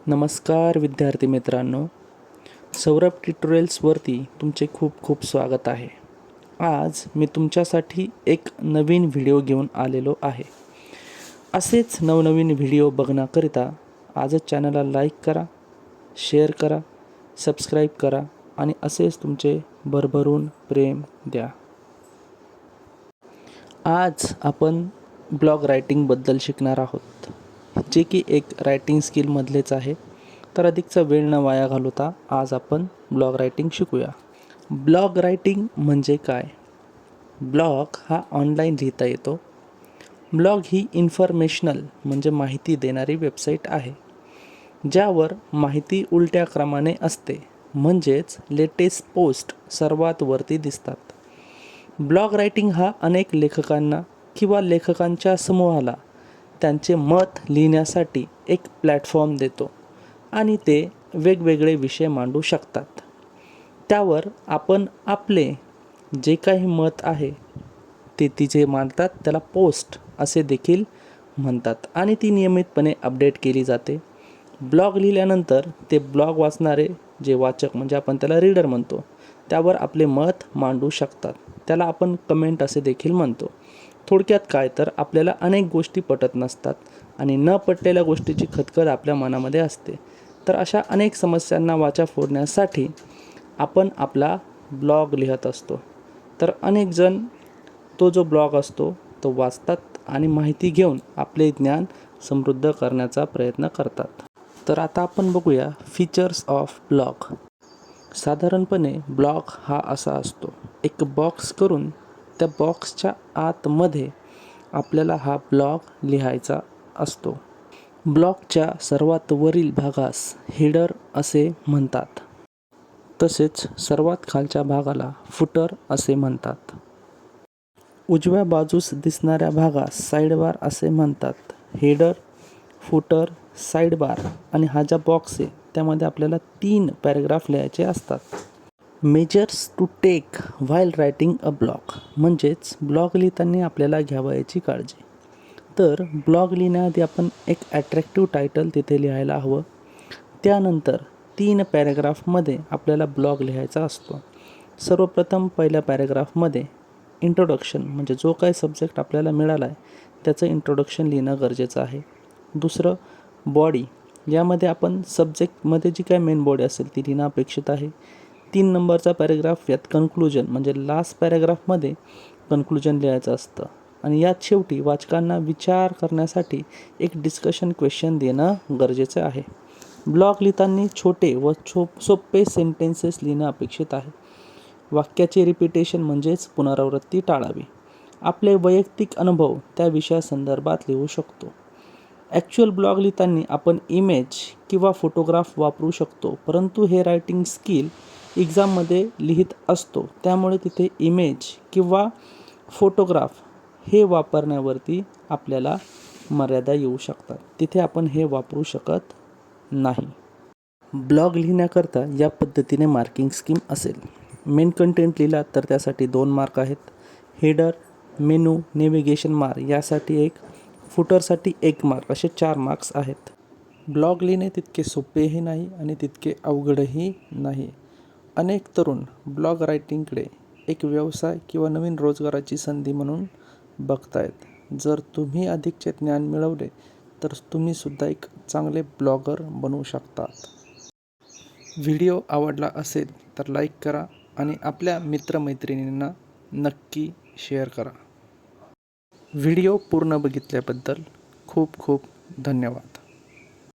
नमस्कार विद्यार्थी मित्रांनो, सौरभ ट्युटोरियल्सवरती तुमचे खूप खूप स्वागत आहे. आज मी तुमच्यासाठी एक नवीन व्हिडिओ घेऊन आलेलो आहे. असेच नवनवीन व्हिडिओ बघण्याकरिता आजच चॅनलला लाईक करा, शेअर करा, सबस्क्राईब करा आणि असेच तुमचे भरभरून प्रेम द्या. आज आपण ब्लॉग रायटिंगबद्दल शिकणार आहोत, जे की एक रायटिंग स्किलमधलेच आहे. तर अधिकचा वेळ न वाया घालवता आज आपण ब्लॉग रायटिंग शिकूया. ब्लॉग रायटिंग म्हणजे काय? ब्लॉग हा ऑनलाईन लिहिता येतो. ब्लॉग ही इन्फॉर्मेशनल म्हणजे माहिती देणारी वेबसाईट आहे, ज्यावर माहिती उलट्या क्रमाने असते, म्हणजेच लेटेस्ट पोस्ट सर्वात वरती दिसतात. ब्लॉग रायटिंग हा अनेक लेखकांना किंवा लेखकांच्या समूहाला त्यांचे मत लिहिण्यासाठी एक प्लॅटफॉर्म देतो आणि ते वेगवेगळे विषय मांडू शकतात. त्यावर आपण आपले जे काही मत आहे ते तिचे मांडतात. त्याला पोस्ट असे देखील म्हणतात आणि ती नियमितपणे अपडेट केली जाते. ब्लॉग लिहिल्यानंतर ते ब्लॉग वाचणारे जे वाचक म्हणजे आपण त्याला रीडर म्हणतो, त्यावर आपले मत मांडू शकतात. त्याला आपण कमेंट असे देखील म्हणतो. थोडक्यात काय तर आपल्याला अनेक गोष्टी पटत नसतात आणि न पटलेल्या गोष्टीची खदखद आपल्या मनामध्ये असते. तर अशा अनेक समस्यांना वाचा फोडण्यासाठी आपण आपला ब्लॉग लिहत असतो. तर अनेक जण तो जो ब्लॉग असतो तो वाचतात आणि माहिती घेऊन आपले ज्ञान समृद्ध करण्याचा प्रयत्न करतात. तर आता आपण बघूया फीचर्स ऑफ ब्लॉग. साधारणपणे ब्लॉग हा असा असतो, एक बॉक्स करून त्या बॉक्सच्या आतमध्ये आपल्याला हा ब्लॉग लिहायचा असतो. ब्लॉगच्या सर्वात वरील भागास हेडर असे म्हणतात, तसेच सर्वात खालच्या भागाला फुटर असे म्हणतात. उजव्या बाजूस दिसणाऱ्या भागास साईडबार असे म्हणतात. हेडर, फुटर, साईडबार आणि हा ज्या बॉक्स आहे त्यामध्ये आपल्याला 3 पॅराग्राफ लिहायचे असतात. Measures to take while writing a blog, म्हणजेच ब्लॉग लिहिताना आपल्याला घ्यावयाची काळजी. तर ब्लॉग लिहिण्याआधी आपण एक ॲट्रॅक्टिव्ह टायटल तिथे लिहायला हवं. त्यानंतर 3 पॅराग्राफमध्ये आपल्याला ब्लॉग लिहायचा असतो. सर्वप्रथम पहिल्या पॅराग्राफमध्ये इंट्रोडक्शन म्हणजे जो काही सब्जेक्ट आपल्याला मिळाला आहे त्याचं इंट्रोडक्शन लिहिणं गरजेचं आहे. दुसरं बॉडी, यामध्ये आपण सब्जेक्टमध्ये जी काय मेन बॉडी असेल ती लिहिणं अपेक्षित आहे. 3 नंबरचा पॅराग्राफ यात कन्क्लुजन म्हणजे लास्ट पॅराग्राफमध्ये कन्क्लुजन लिहायचं असतं आणि यात शेवटी वाचकांना विचार करण्यासाठी एक डिस्कशन क्वेश्चन देणं गरजेचं आहे. ब्लॉग लिहिताना छोटे व सोपे सेंटेन्सेस लिहिणं अपेक्षित आहे. वाक्याचे रिपिटेशन म्हणजेच पुनरावृत्ती टाळावी. आपले वैयक्तिक अनुभव त्या विषयासंदर्भात लिहू शकतो. ॲक्च्युअल ब्लॉग लिहिताना आपण इमेज किंवा फोटोग्राफ वापरू शकतो, परंतु हे रायटिंग स्किल एक्झाममध्ये लिहित असतो, त्यामुळे तिथे इमेज किंवा फोटोग्राफ हे वापरण्यावरती आपल्याला मर्यादा येऊ शकतात. तिथे आपण हे वापरू शकत नाही. ब्लॉग लिहिण्याकरता या पद्धतीने मार्किंग स्कीम असेल. मेन कंटेंट लिहिला तर त्यासाठी 2 मार्क आहेत. हेडर, मेनू, नेव्हिगेशन मार्क यासाठी 1, फुटरसाठी 1 मार्क, असे 4 मार्क्स आहेत. ब्लॉग लिहिणे तितके सोपेही नाही आणि तितके अवघडही नाही. अनेक तरुण ब्लॉग रायटिंगकडे एक व्यवसाय किंवा नवीन रोजगाराची संधी म्हणून बघतायत. जर तुम्ही अधिकचे ज्ञान मिळवले तर तुम्हीसुद्धा एक चांगले ब्लॉगर बनू शकतात. व्हिडिओ आवडला असेल तर लाईक करा आणि आपल्या मित्रमैत्रिणींना नक्की शेअर करा. व्हिडिओ पूर्ण बघितल्याबद्दल खूप खूप धन्यवाद.